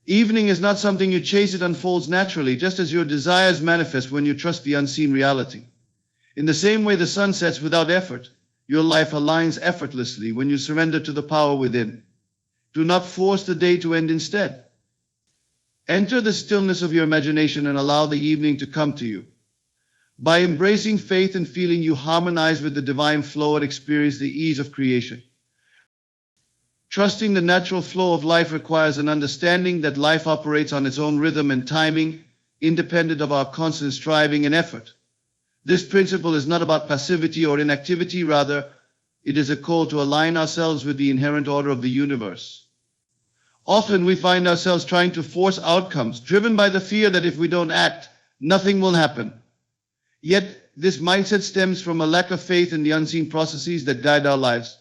Evening is not something you chase, it unfolds naturally, just as your desires manifest when you trust the unseen reality. In the same way the sun sets without effort, your life aligns effortlessly when you surrender to the power within. Do not force the day to end instead. Enter the stillness of your imagination and allow the evening to come to you. By embracing faith and feeling, you harmonize with the divine flow and experience the ease of creation. Trusting the natural flow of life requires an understanding that life operates on its own rhythm and timing, independent of our constant striving and effort. This principle is not about passivity or inactivity, rather, it is a call to align ourselves with the inherent order of the universe. Often we find ourselves trying to force outcomes, driven by the fear that if we don't act, nothing will happen. Yet, this mindset stems from a lack of faith in the unseen processes that guide our lives.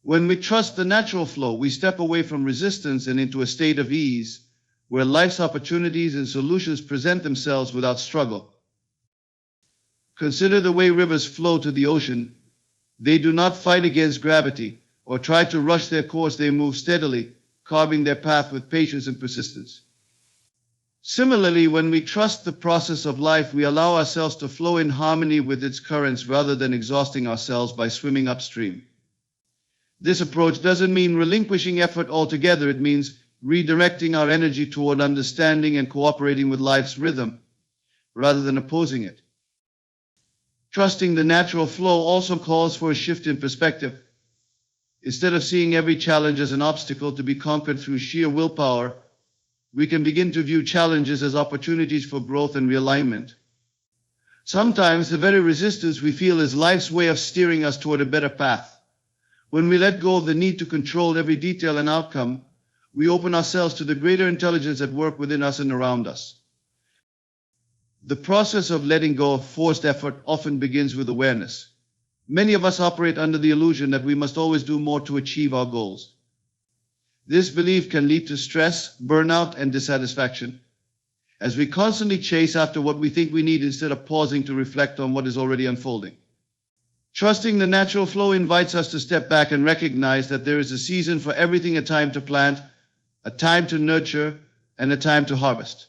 When we trust the natural flow, we step away from resistance and into a state of ease, where life's opportunities and solutions present themselves without struggle. Consider the way rivers flow to the ocean. They do not fight against gravity or try to rush their course. They move steadily, carving their path with patience and persistence. Similarly, when we trust the process of life, we allow ourselves to flow in harmony with its currents rather than exhausting ourselves by swimming upstream. This approach doesn't mean relinquishing effort altogether. It means redirecting our energy toward understanding and cooperating with life's rhythm, rather than opposing it. Trusting the natural flow also calls for a shift in perspective. Instead of seeing every challenge as an obstacle to be conquered through sheer willpower, we can begin to view challenges as opportunities for growth and realignment. Sometimes the very resistance we feel is life's way of steering us toward a better path. When we let go of the need to control every detail and outcome, we open ourselves to the greater intelligence at work within us and around us. The process of letting go of forced effort often begins with awareness. Many of us operate under the illusion that we must always do more to achieve our goals. This belief can lead to stress, burnout, and dissatisfaction, as we constantly chase after what we think we need instead of pausing to reflect on what is already unfolding. Trusting the natural flow invites us to step back and recognize that there is a season for everything: a time to plant, a time to nurture, and a time to harvest.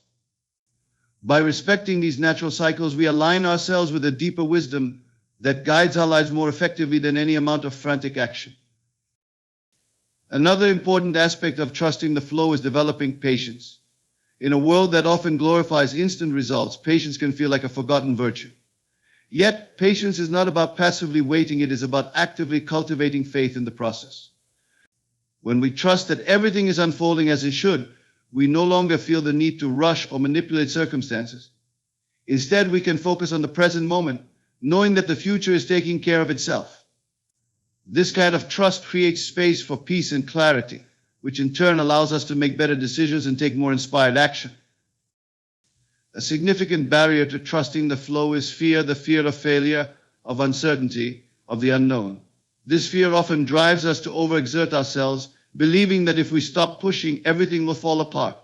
By respecting these natural cycles, we align ourselves with a deeper wisdom that guides our lives more effectively than any amount of frantic action. Another important aspect of trusting the flow is developing patience. In a world that often glorifies instant results, patience can feel like a forgotten virtue. Yet, patience is not about passively waiting, it is about actively cultivating faith in the process. When we trust that everything is unfolding as it should, we no longer feel the need to rush or manipulate circumstances. Instead, we can focus on the present moment, knowing that the future is taking care of itself. This kind of trust creates space for peace and clarity, which in turn allows us to make better decisions and take more inspired action. A significant barrier to trusting the flow is fear: the fear of failure, of uncertainty, of the unknown. This fear often drives us to overexert ourselves, believing that if we stop pushing, everything will fall apart.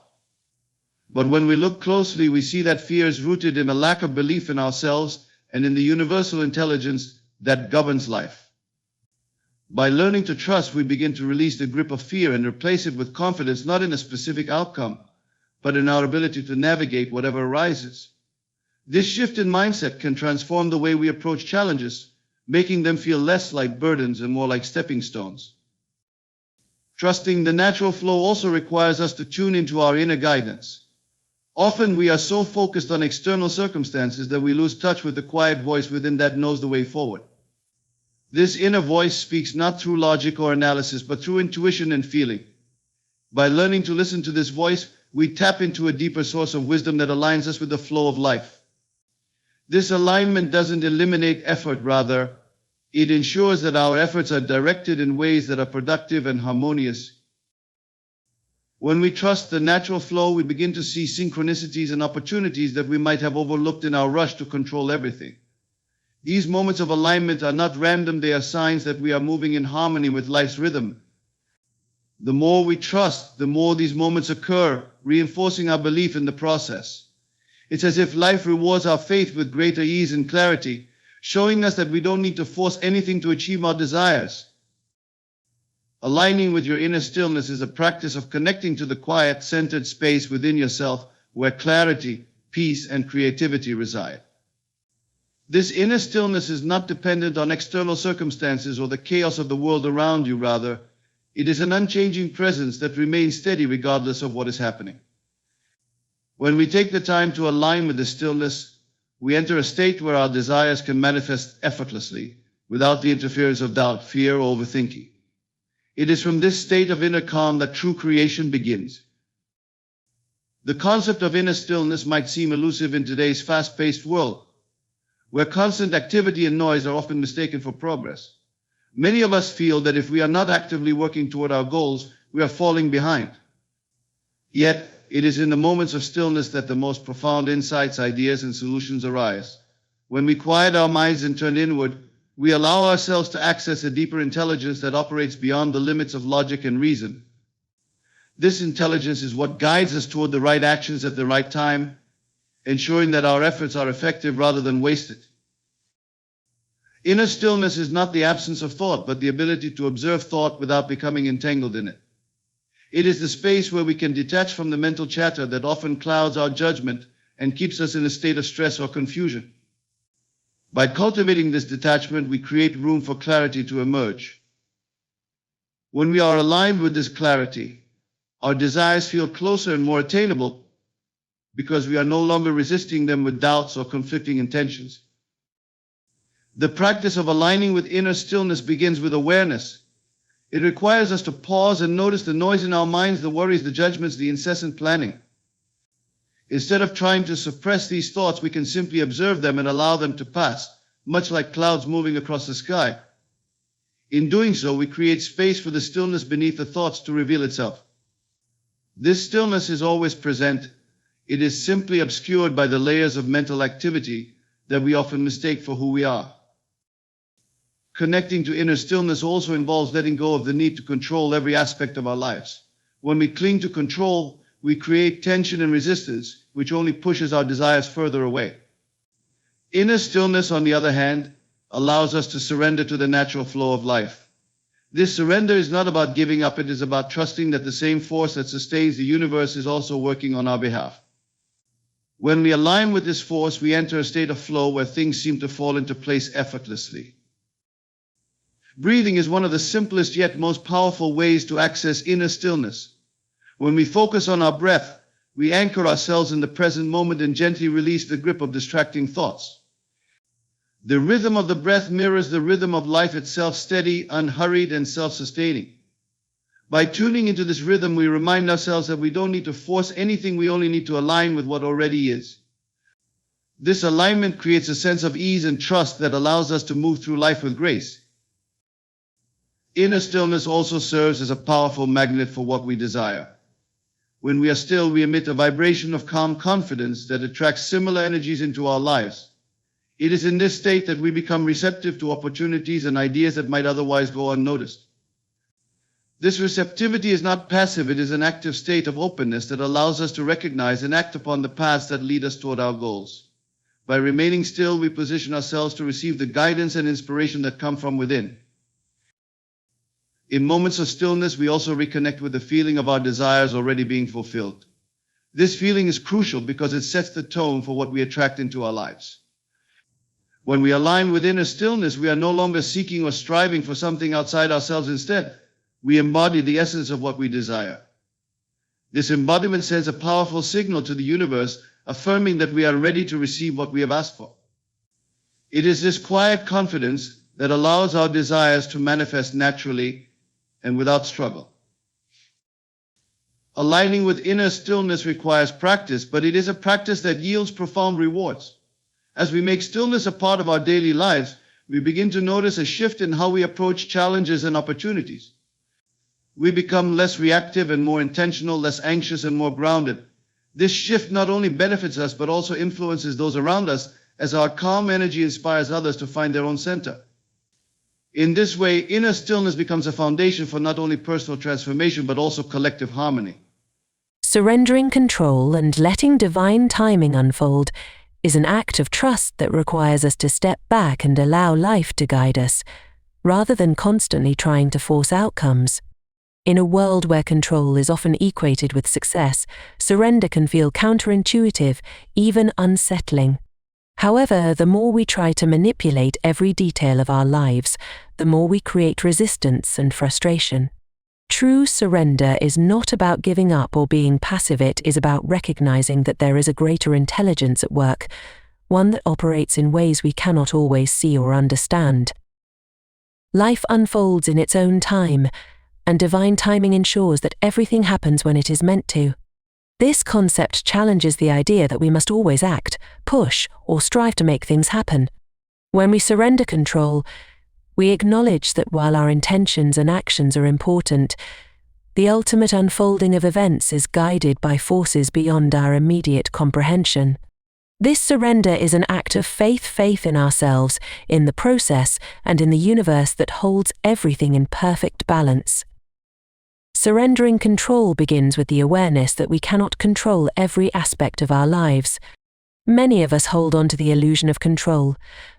But when we look closely, we see that fear is rooted in a lack of belief in ourselves and in the universal intelligence that governs life. By learning to trust, we begin to release the grip of fear and replace it with confidence, not in a specific outcome, but in our ability to navigate whatever arises. This shift in mindset can transform the way we approach challenges, making them feel less like burdens and more like stepping stones. Trusting the natural flow also requires us to tune into our inner guidance. Often we are so focused on external circumstances that we lose touch with the quiet voice within that knows the way forward. This inner voice speaks not through logic or analysis, but through intuition and feeling. By learning to listen to this voice, we tap into a deeper source of wisdom that aligns us with the flow of life. This alignment doesn't eliminate effort, rather, it ensures that our efforts are directed in ways that are productive and harmonious. When we trust the natural flow, we begin to see synchronicities and opportunities that we might have overlooked in our rush to control everything. These moments of alignment are not random, they are signs that we are moving in harmony with life's rhythm. The more we trust, the more these moments occur, reinforcing our belief in the process. It's as if life rewards our faith with greater ease and clarity, showing us that we don't need to force anything to achieve our desires. Aligning with your inner stillness is a practice of connecting to the quiet, centered space within yourself where clarity, peace, and creativity reside. This inner stillness is not dependent on external circumstances or the chaos of the world around you. Rather, it is an unchanging presence that remains steady regardless of what is happening. When we take the time to align with the stillness, we enter a state where our desires can manifest effortlessly, without the interference of doubt, fear, or overthinking. It is from this state of inner calm that true creation begins. The concept of inner stillness might seem elusive in today's fast-paced world, where constant activity and noise are often mistaken for progress. Many of us feel that if we are not actively working toward our goals, we are falling behind. Yet, it is in the moments of stillness that the most profound insights, ideas, and solutions arise. When we quiet our minds and turn inward, we allow ourselves to access a deeper intelligence that operates beyond the limits of logic and reason. This intelligence is what guides us toward the right actions at the right time, ensuring that our efforts are effective rather than wasted. Inner stillness is not the absence of thought, but the ability to observe thought without becoming entangled in it. It is the space where we can detach from the mental chatter that often clouds our judgment and keeps us in a state of stress or confusion. By cultivating this detachment, we create room for clarity to emerge. When we are aligned with this clarity, our desires feel closer and more attainable because we are no longer resisting them with doubts or conflicting intentions. The practice of aligning with inner stillness begins with awareness. It requires us to pause and notice the noise in our minds, the worries, the judgments, the incessant planning. Instead of trying to suppress these thoughts, we can simply observe them and allow them to pass, much like clouds moving across the sky. In doing so, we create space for the stillness beneath the thoughts to reveal itself. This stillness is always present. It is simply obscured by the layers of mental activity that we often mistake for who we are. Connecting to inner stillness also involves letting go of the need to control every aspect of our lives. When we cling to control, we create tension and resistance, which only pushes our desires further away. Inner stillness, on the other hand, allows us to surrender to the natural flow of life. This surrender is not about giving up, it is about trusting that the same force that sustains the universe is also working on our behalf. When we align with this force, we enter a state of flow where things seem to fall into place effortlessly. Breathing is one of the simplest yet most powerful ways to access inner stillness. When we focus on our breath, we anchor ourselves in the present moment and gently release the grip of distracting thoughts. The rhythm of the breath mirrors the rhythm of life itself, steady, unhurried, and self-sustaining. By tuning into this rhythm, we remind ourselves that we don't need to force anything, we only need to align with what already is. This alignment creates a sense of ease and trust that allows us to move through life with grace. Inner stillness also serves as a powerful magnet for what we desire. When we are still, we emit a vibration of calm confidence that attracts similar energies into our lives. It is in this state that we become receptive to opportunities and ideas that might otherwise go unnoticed. This receptivity is not passive, it is an active state of openness that allows us to recognize and act upon the paths that lead us toward our goals. By remaining still, we position ourselves to receive the guidance and inspiration that come from within. In moments of stillness, we also reconnect with the feeling of our desires already being fulfilled. This feeling is crucial because it sets the tone for what we attract into our lives. When we align with inner stillness, we are no longer seeking or striving for something outside ourselves. Instead, we embody the essence of what we desire. This embodiment sends a powerful signal to the universe, affirming that we are ready to receive what we have asked for. It is this quiet confidence that allows our desires to manifest naturally and without struggle. Aligning with inner stillness requires practice, but it is a practice that yields profound rewards. As we make stillness a part of our daily lives, we begin to notice a shift in how we approach challenges and opportunities. We become less reactive and more intentional, less anxious and more grounded. This shift not only benefits us, but also influences those around us, as our calm energy inspires others to find their own center. In this way, inner stillness becomes a foundation for not only personal transformation, but also collective harmony. Surrendering control and letting divine timing unfold is an act of trust that requires us to step back and allow life to guide us, rather than constantly trying to force outcomes. In a world where control is often equated with success, surrender can feel counterintuitive, even unsettling. However, the more we try to manipulate every detail of our lives, the more we create resistance and frustration. True surrender is not about giving up or being passive. It is about recognizing that there is a greater intelligence at work, one that operates in ways we cannot always see or understand. Life unfolds in its own time, and divine timing ensures that everything happens when it is meant to. This concept challenges the idea that we must always act, push, or strive to make things happen. When we surrender control, we acknowledge that while our intentions and actions are important, the ultimate unfolding of events is guided by forces beyond our immediate comprehension. This surrender is an act of faith in ourselves, in the process, and in the universe that holds everything in perfect balance. Surrendering control begins with the awareness that we cannot control every aspect of our lives. Many of us hold on to the illusion of control,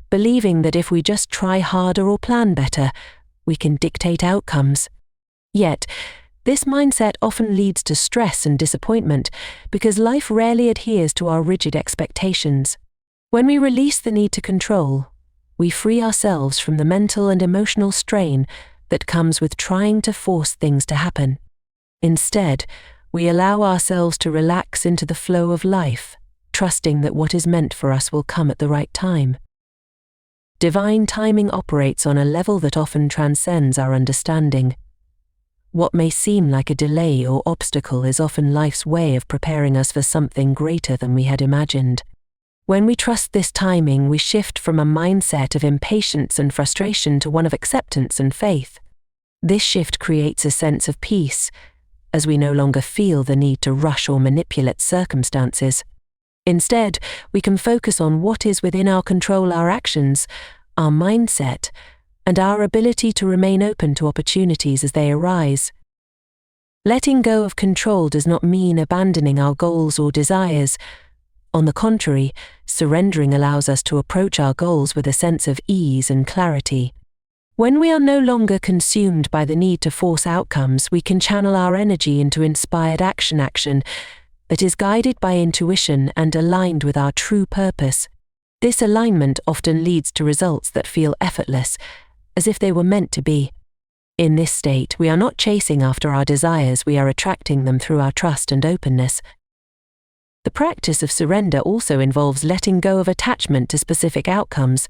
believing that if we just try harder or plan better, we can dictate outcomes. Yet, this mindset often leads to stress and disappointment because life rarely adheres to our rigid expectations. When we release the need to control, we free ourselves from the mental and emotional strain that comes with trying to force things to happen. Instead, we allow ourselves to relax into the flow of life, trusting that what is meant for us will come at the right time. Divine timing operates on a level that often transcends our understanding. What may seem like a delay or obstacle is often life's way of preparing us for something greater than we had imagined. When we trust this timing, we shift from a mindset of impatience and frustration to one of acceptance and faith. This shift creates a sense of peace, as we no longer feel the need to rush or manipulate circumstances. Instead, we can focus on what is within our control: our actions, our mindset, and our ability to remain open to opportunities as they arise. Letting go of control does not mean abandoning our goals or desires. On the contrary, surrendering allows us to approach our goals with a sense of ease and clarity. When we are no longer consumed by the need to force outcomes, we can channel our energy into inspired action that is guided by intuition and aligned with our true purpose. This alignment often leads to results that feel effortless, as if they were meant to be. In this state, we are not chasing after our desires, we are attracting them through our trust and openness. The practice of surrender also involves letting go of attachment to specific outcomes.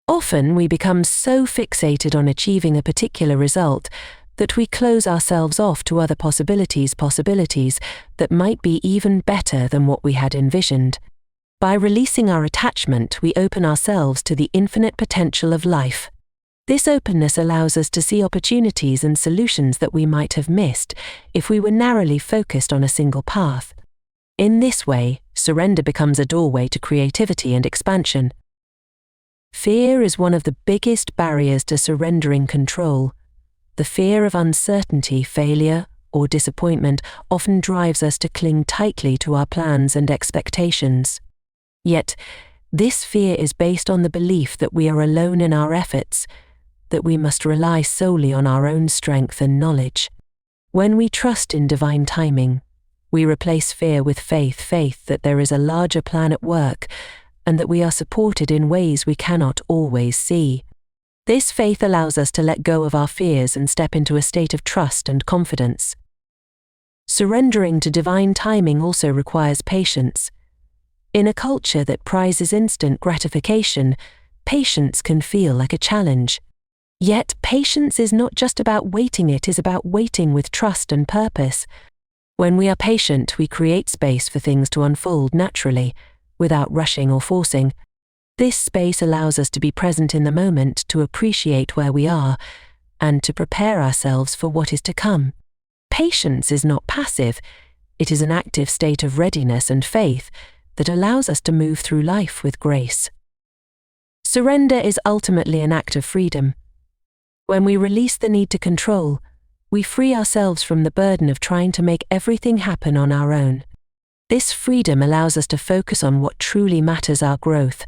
Often we become so fixated on achieving a particular result that we close ourselves off to other possibilities that might be even better than what we had envisioned. By releasing our attachment, we open ourselves to the infinite potential of life. This openness allows us to see opportunities and solutions that we might have missed if we were narrowly focused on a single path. In this way, surrender becomes a doorway to creativity and expansion. Fear is one of the biggest barriers to surrendering control. The fear of uncertainty, failure, or disappointment often drives us to cling tightly to our plans and expectations. Yet, this fear is based on the belief that we are alone in our efforts, that we must rely solely on our own strength and knowledge. When we trust in divine timing, we replace fear with faith that there is a larger plan at work and that we are supported in ways we cannot always see. This faith allows us to let go of our fears and step into a state of trust and confidence. Surrendering to divine timing also requires patience. In a culture that prizes instant gratification, patience can feel like a challenge. Yet patience is not just about waiting, it is about waiting with trust and purpose. When we are patient, we create space for things to unfold naturally, without rushing or forcing. This space allows us to be present in the moment, to appreciate where we are, and to prepare ourselves for what is to come. Patience is not passive, it is an active state of readiness and faith that allows us to move through life with grace. Surrender is ultimately an act of freedom. When we release the need to control, we free ourselves from the burden of trying to make everything happen on our own. This freedom allows us to focus on what truly matters: our growth,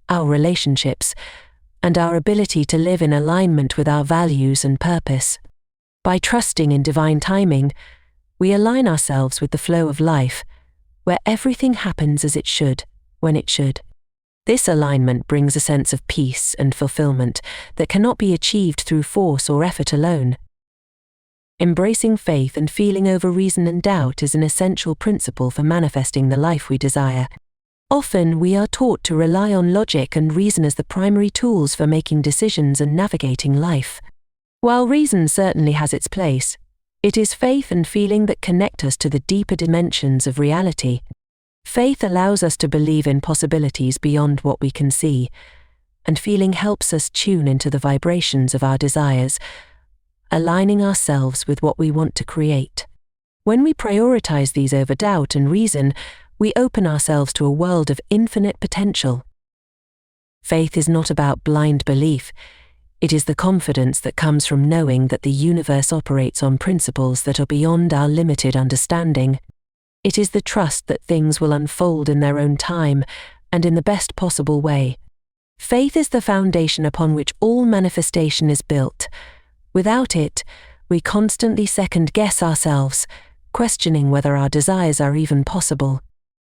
our relationships, and our ability to live in alignment with our values and purpose. By trusting in divine timing, we align ourselves with the flow of life, where everything happens as it should, when it should. This alignment brings a sense of peace and fulfillment that cannot be achieved through force or effort alone. Embracing faith and feeling over reason and doubt is an essential principle for manifesting the life we desire. Often we are taught to rely on logic and reason as the primary tools for making decisions and navigating life. While reason certainly has its place, it is faith and feeling that connect us to the deeper dimensions of reality. Faith allows us to believe in possibilities beyond what we can see, and feeling helps us tune into the vibrations of our desires, aligning ourselves with what we want to create. When we prioritize these over doubt and reason, we open ourselves to a world of infinite potential. Faith is not about blind belief. It is the confidence that comes from knowing that the universe operates on principles that are beyond our limited understanding. It is the trust that things will unfold in their own time and in the best possible way. Faith is the foundation upon which all manifestation is built. Without it, we constantly second-guess ourselves, questioning whether our desires are even possible.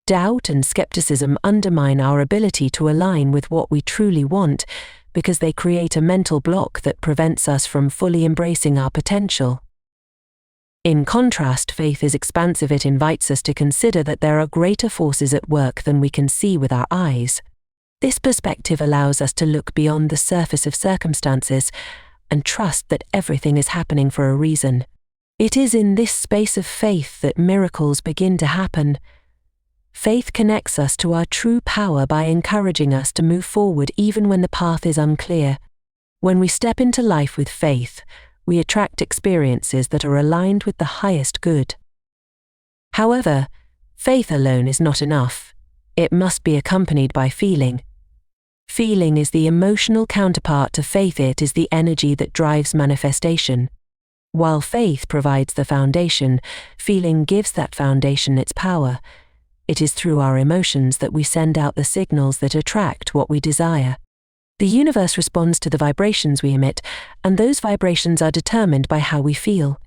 Doubt and skepticism undermine our ability to align with what we truly want, because they create a mental block that prevents us from fully embracing our potential. In contrast, faith is expansive. It invites us to consider that there are greater forces at work than we can see with our eyes. This perspective allows us to look beyond the surface of circumstances and trust that everything is happening for a reason. It is in this space of faith that miracles begin to happen. Faith connects us to our true power by encouraging us to move forward even when the path is unclear. When we step into life with faith, we attract experiences that are aligned with the highest good. However, faith alone is not enough. It must be accompanied by feeling. Feeling is the emotional counterpart to faith. It is the energy that drives manifestation. While faith provides the foundation, feeling gives that foundation its power. It is through our emotions that we send out the signals that attract what we desire. The universe responds to the vibrations we emit, and those vibrations are determined by how we feel.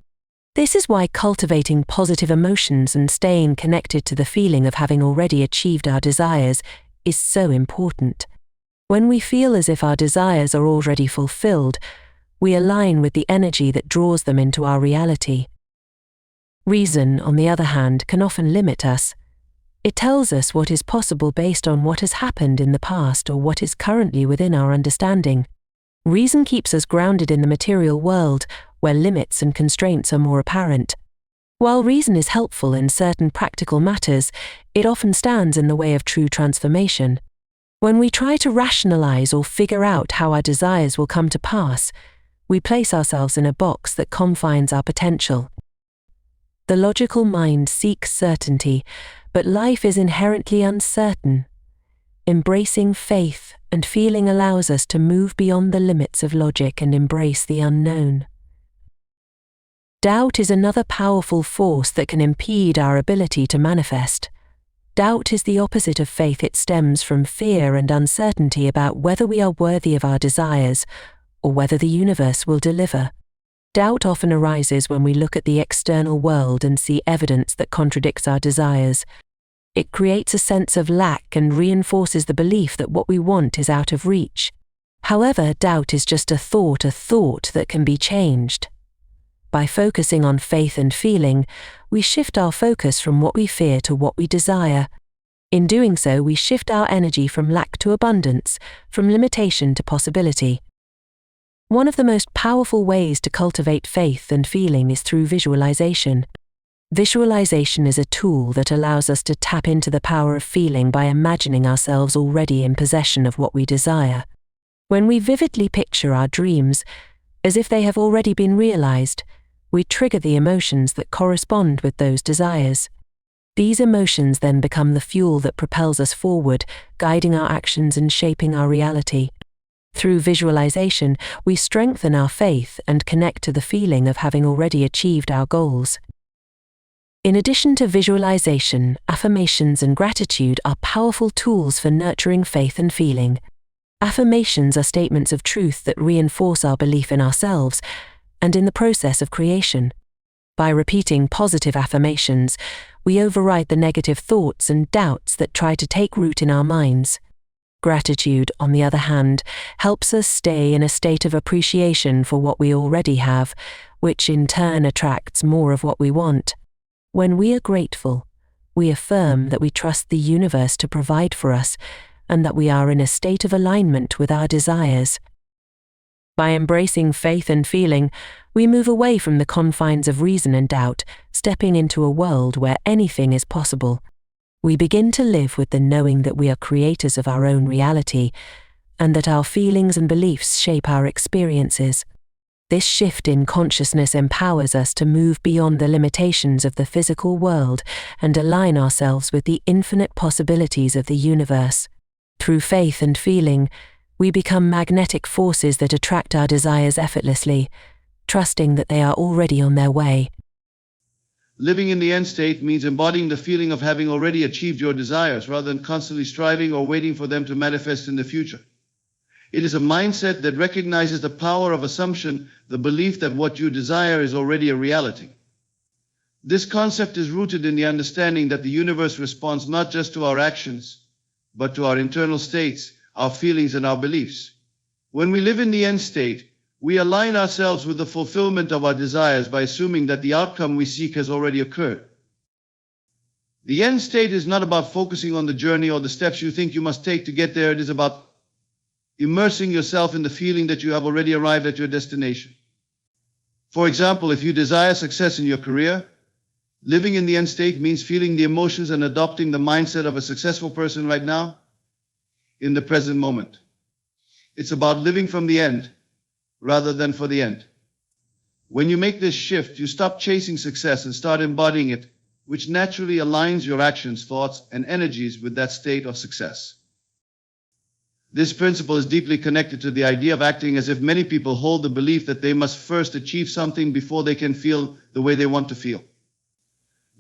This is why cultivating positive emotions and staying connected to the feeling of having already achieved our desires is so important. When we feel as if our desires are already fulfilled, we align with the energy that draws them into our reality. Reason, on the other hand, can often limit us. It tells us what is possible based on what has happened in the past or what is currently within our understanding. Reason keeps us grounded in the material world, where limits and constraints are more apparent. While reason is helpful in certain practical matters, it often stands in the way of true transformation. When we try to rationalize or figure out how our desires will come to pass, we place ourselves in a box that confines our potential. The logical mind seeks certainty, but life is inherently uncertain. Embracing faith and feeling allows us to move beyond the limits of logic and embrace the unknown. Doubt is another powerful force that can impede our ability to manifest. Doubt is the opposite of faith. It stems from fear and uncertainty about whether we are worthy of our desires or whether the universe will deliver. Doubt often arises when we look at the external world and see evidence that contradicts our desires. It creates a sense of lack and reinforces the belief that what we want is out of reach. However, doubt is just a thought that can be changed. By focusing on faith and feeling, we shift our focus from what we fear to what we desire. In doing so, we shift our energy from lack to abundance, from limitation to possibility. One of the most powerful ways to cultivate faith and feeling is through visualization. Visualization is a tool that allows us to tap into the power of feeling by imagining ourselves already in possession of what we desire. When we vividly picture our dreams, as if they have already been realized, we trigger the emotions that correspond with those desires. These emotions then become the fuel that propels us forward, guiding our actions and shaping our reality. Through visualization, we strengthen our faith and connect to the feeling of having already achieved our goals. In addition to visualization, affirmations and gratitude are powerful tools for nurturing faith and feeling. Affirmations are statements of truth that reinforce our belief in ourselves, and in the process of creation. By repeating positive affirmations, we override the negative thoughts and doubts that try to take root in our minds. Gratitude, on the other hand, helps us stay in a state of appreciation for what we already have, which in turn attracts more of what we want. When we are grateful, we affirm that we trust the universe to provide for us and that we are in a state of alignment with our desires. By embracing faith and feeling, we move away from the confines of reason and doubt, stepping into a world where anything is possible. We begin to live with the knowing that we are creators of our own reality, and that our feelings and beliefs shape our experiences. This shift in consciousness empowers us to move beyond the limitations of the physical world and align ourselves with the infinite possibilities of the universe. Through faith and feeling, we become magnetic forces that attract our desires effortlessly, trusting that they are already on their way. Living in the end state means embodying the feeling of having already achieved your desires rather than constantly striving or waiting for them to manifest in the future. It is a mindset that recognizes the power of assumption, the belief that what you desire is already a reality. This concept is rooted in the understanding that the universe responds not just to our actions, but to our internal states, our feelings, and our beliefs. When we live in the end state, we align ourselves with the fulfillment of our desires by assuming that the outcome we seek has already occurred. The end state is not about focusing on the journey or the steps you think you must take to get there. It is about immersing yourself in the feeling that you have already arrived at your destination. For example, if you desire success in your career, living in the end state means feeling the emotions and adopting the mindset of a successful person right now, in the present moment. It's about living from the end rather than for the end. When you make this shift, you stop chasing success and start embodying it, which naturally aligns your actions, thoughts, and energies with that state of success. This principle is deeply connected to the idea of acting as if many people hold the belief that they must first achieve something before they can feel the way they want to feel.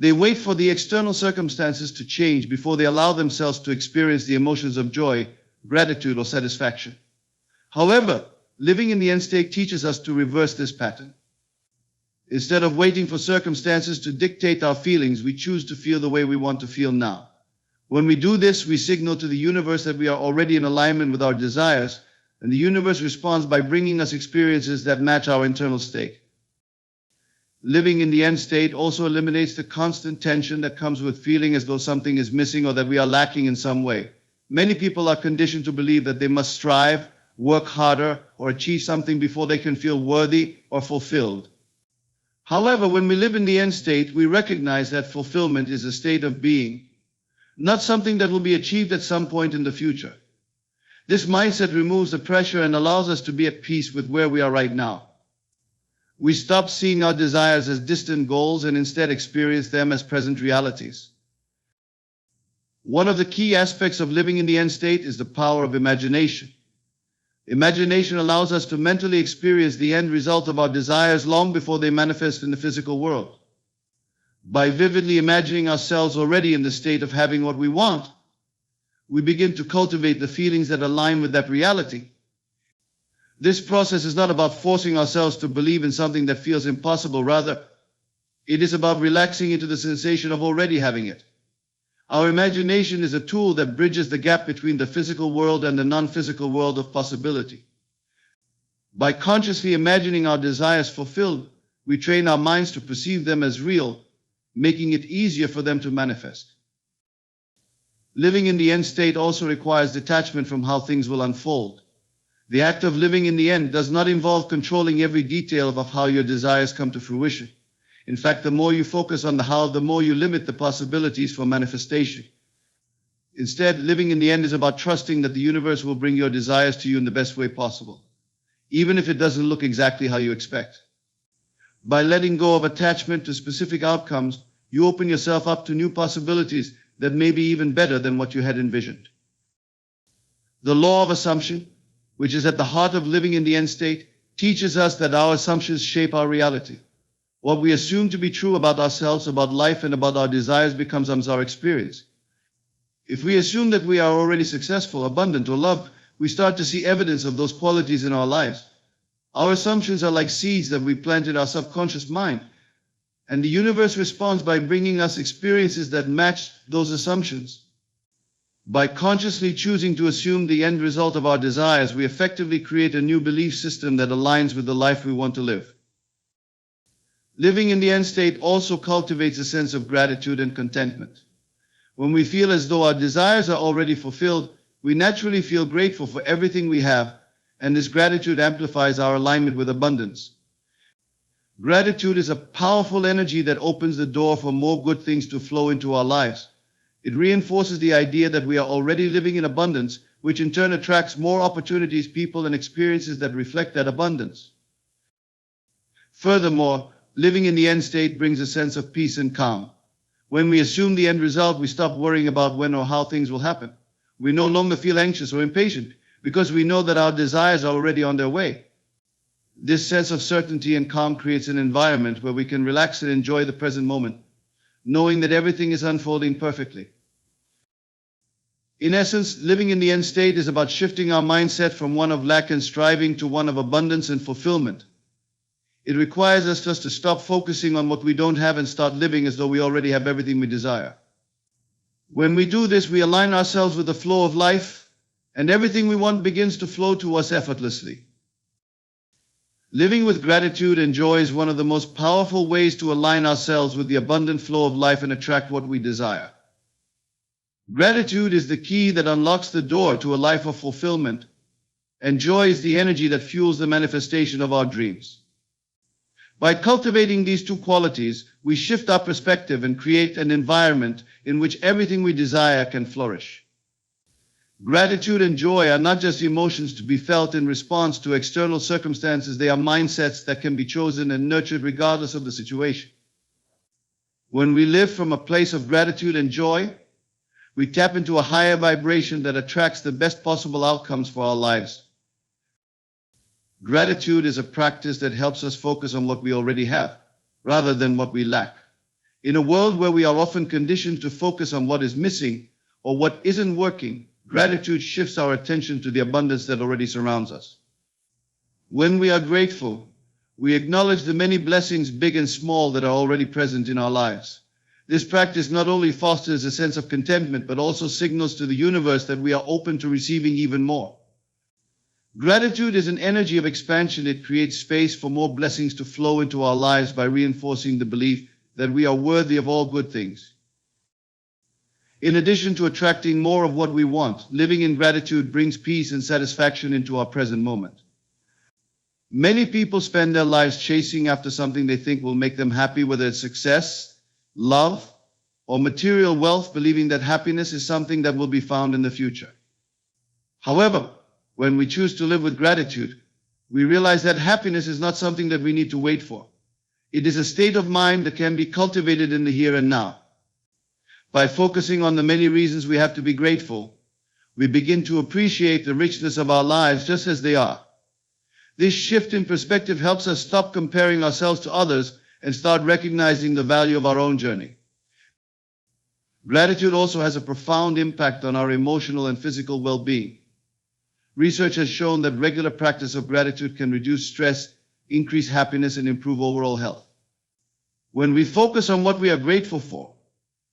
They wait for the external circumstances to change before they allow themselves to experience the emotions of joy, gratitude, or satisfaction. However, living in the end state teaches us to reverse this pattern. Instead of waiting for circumstances to dictate our feelings, we choose to feel the way we want to feel now. When we do this, we signal to the universe that we are already in alignment with our desires, and the universe responds by bringing us experiences that match our internal state. Living in the end state also eliminates the constant tension that comes with feeling as though something is missing or that we are lacking in some way. Many people are conditioned to believe that they must strive, work harder, or achieve something before they can feel worthy or fulfilled. However, when we live in the end state, we recognize that fulfillment is a state of being, not something that will be achieved at some point in the future. This mindset removes the pressure and allows us to be at peace with where we are right now. We stop seeing our desires as distant goals and instead experience them as present realities. One of the key aspects of living in the end state is the power of imagination. Imagination allows us to mentally experience the end result of our desires long before they manifest in the physical world. By vividly imagining ourselves already in the state of having what we want, we begin to cultivate the feelings that align with that reality. This process is not about forcing ourselves to believe in something that feels impossible. Rather, it is about relaxing into the sensation of already having it. Our imagination is a tool that bridges the gap between the physical world and the non-physical world of possibility. By consciously imagining our desires fulfilled, we train our minds to perceive them as real, making it easier for them to manifest. Living in the end state also requires detachment from how things will unfold. The act of living in the end does not involve controlling every detail of how your desires come to fruition. In fact, the more you focus on the how, the more you limit the possibilities for manifestation. Instead, living in the end is about trusting that the universe will bring your desires to you in the best way possible, even if it doesn't look exactly how you expect. By letting go of attachment to specific outcomes, you open yourself up to new possibilities that may be even better than what you had envisioned. The law of assumption, which is at the heart of living in the end state, teaches us that our assumptions shape our reality. What we assume to be true about ourselves, about life, and about our desires becomes our experience. If we assume that we are already successful, abundant, or loved, we start to see evidence of those qualities in our lives. Our assumptions are like seeds that we plant in our subconscious mind, and the universe responds by bringing us experiences that match those assumptions. By consciously choosing to assume the end result of our desires, we effectively create a new belief system that aligns with the life we want to live. Living in the end state also cultivates a sense of gratitude and contentment. When we feel as though our desires are already fulfilled, we naturally feel grateful for everything we have, and this gratitude amplifies our alignment with abundance. Gratitude is a powerful energy that opens the door for more good things to flow into our lives. It reinforces the idea that we are already living in abundance, which in turn attracts more opportunities, people, and experiences that reflect that abundance. Furthermore, living in the end state brings a sense of peace and calm. When we assume the end result, we stop worrying about when or how things will happen. We no longer feel anxious or impatient because we know that our desires are already on their way. This sense of certainty and calm creates an environment where we can relax and enjoy the present moment, knowing that everything is unfolding perfectly. In essence, living in the end state is about shifting our mindset from one of lack and striving to one of abundance and fulfillment. It requires us just to stop focusing on what we don't have and start living as though we already have everything we desire. When we do this, we align ourselves with the flow of life, and everything we want begins to flow to us effortlessly. Living with gratitude and joy is one of the most powerful ways to align ourselves with the abundant flow of life and attract what we desire. Gratitude is the key that unlocks the door to a life of fulfillment, and joy is the energy that fuels the manifestation of our dreams. By cultivating these two qualities, we shift our perspective and create an environment in which everything we desire can flourish. Gratitude and joy are not just emotions to be felt in response to external circumstances, they are mindsets that can be chosen and nurtured regardless of the situation. When we live from a place of gratitude and joy, we tap into a higher vibration that attracts the best possible outcomes for our lives. Gratitude is a practice that helps us focus on what we already have, rather than what we lack. In a world where we are often conditioned to focus on what is missing or what isn't working, gratitude shifts our attention to the abundance that already surrounds us. When we are grateful, we acknowledge the many blessings, big and small, that are already present in our lives. This practice not only fosters a sense of contentment, but also signals to the universe that we are open to receiving even more. Gratitude is an energy of expansion. It creates space for more blessings to flow into our lives by reinforcing the belief that we are worthy of all good things. In addition to attracting more of what we want, living in gratitude brings peace and satisfaction into our present moment. Many people spend their lives chasing after something they think will make them happy, whether it's success, love, or material wealth, believing that happiness is something that will be found in the future. However, when we choose to live with gratitude, we realize that happiness is not something that we need to wait for. It is a state of mind that can be cultivated in the here and now. By focusing on the many reasons we have to be grateful, we begin to appreciate the richness of our lives just as they are. This shift in perspective helps us stop comparing ourselves to others and start recognizing the value of our own journey. Gratitude also has a profound impact on our emotional and physical well-being. Research has shown that regular practice of gratitude can reduce stress, increase happiness, and improve overall health. When we focus on what we are grateful for,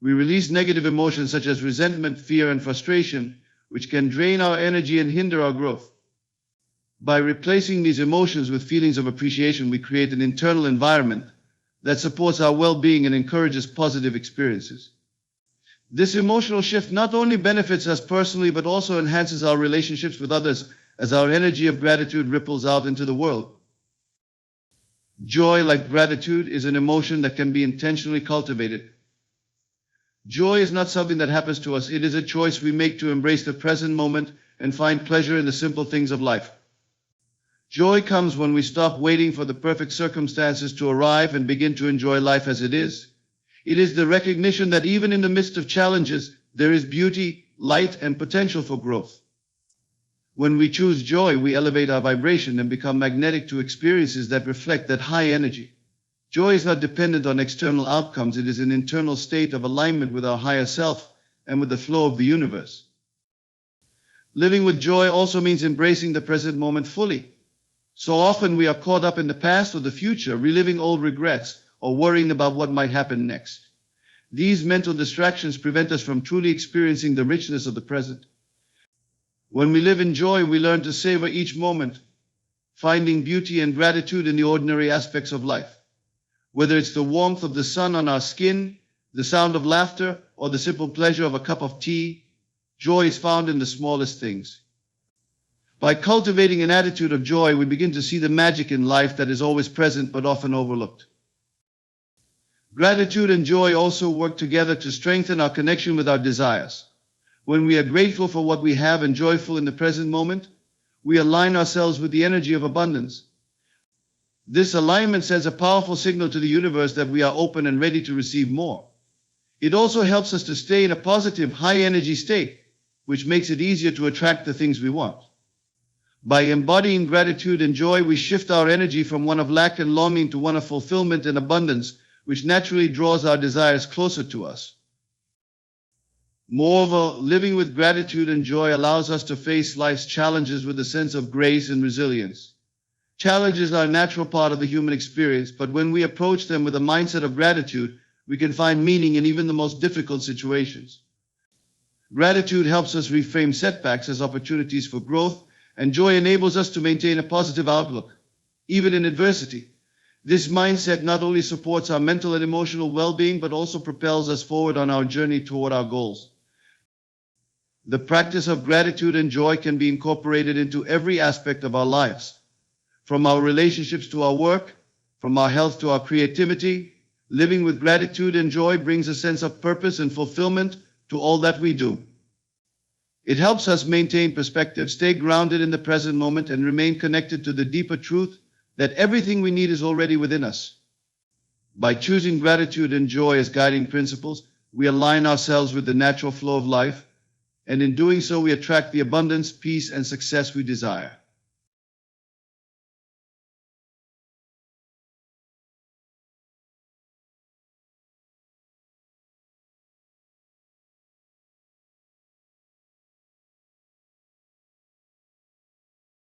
we release negative emotions such as resentment, fear, and frustration, which can drain our energy and hinder our growth. By replacing these emotions with feelings of appreciation, we create an internal environment that supports our well-being and encourages positive experiences. This emotional shift not only benefits us personally, but also enhances our relationships with others as our energy of gratitude ripples out into the world. Joy, like gratitude, is an emotion that can be intentionally cultivated. Joy is not something that happens to us. It is a choice we make to embrace the present moment and find pleasure in the simple things of life. Joy comes when we stop waiting for the perfect circumstances to arrive and begin to enjoy life as it is. It is the recognition that even in the midst of challenges, there is beauty, light, and potential for growth. When we choose joy, we elevate our vibration and become magnetic to experiences that reflect that high energy. Joy is not dependent on external outcomes. It is an internal state of alignment with our higher self and with the flow of the universe. Living with joy also means embracing the present moment fully. So often we are caught up in the past or the future, reliving old regrets or worrying about what might happen next. These mental distractions prevent us from truly experiencing the richness of the present. When we live in joy, we learn to savor each moment, finding beauty and gratitude in the ordinary aspects of life. Whether it's the warmth of the sun on our skin, the sound of laughter, or the simple pleasure of a cup of tea, joy is found in the smallest things. By cultivating an attitude of joy, we begin to see the magic in life that is always present but often overlooked. Gratitude and joy also work together to strengthen our connection with our desires. When we are grateful for what we have and joyful in the present moment, we align ourselves with the energy of abundance. This alignment sends a powerful signal to the universe that we are open and ready to receive more. It also helps us to stay in a positive, high-energy state, which makes it easier to attract the things we want. By embodying gratitude and joy, we shift our energy from one of lack and longing to one of fulfillment and abundance, which naturally draws our desires closer to us. Moreover, living with gratitude and joy allows us to face life's challenges with a sense of grace and resilience. Challenges are a natural part of the human experience, but when we approach them with a mindset of gratitude, we can find meaning in even the most difficult situations. Gratitude helps us reframe setbacks as opportunities for growth, and joy enables us to maintain a positive outlook, even in adversity. This mindset not only supports our mental and emotional well-being, but also propels us forward on our journey toward our goals. The practice of gratitude and joy can be incorporated into every aspect of our lives, from our relationships to our work, from our health to our creativity. Living with gratitude and joy brings a sense of purpose and fulfillment to all that we do. It helps us maintain perspective, stay grounded in the present moment, and remain connected to the deeper truth that everything we need is already within us. By choosing gratitude and joy as guiding principles, we align ourselves with the natural flow of life, and in doing so, we attract the abundance, peace, and success we desire.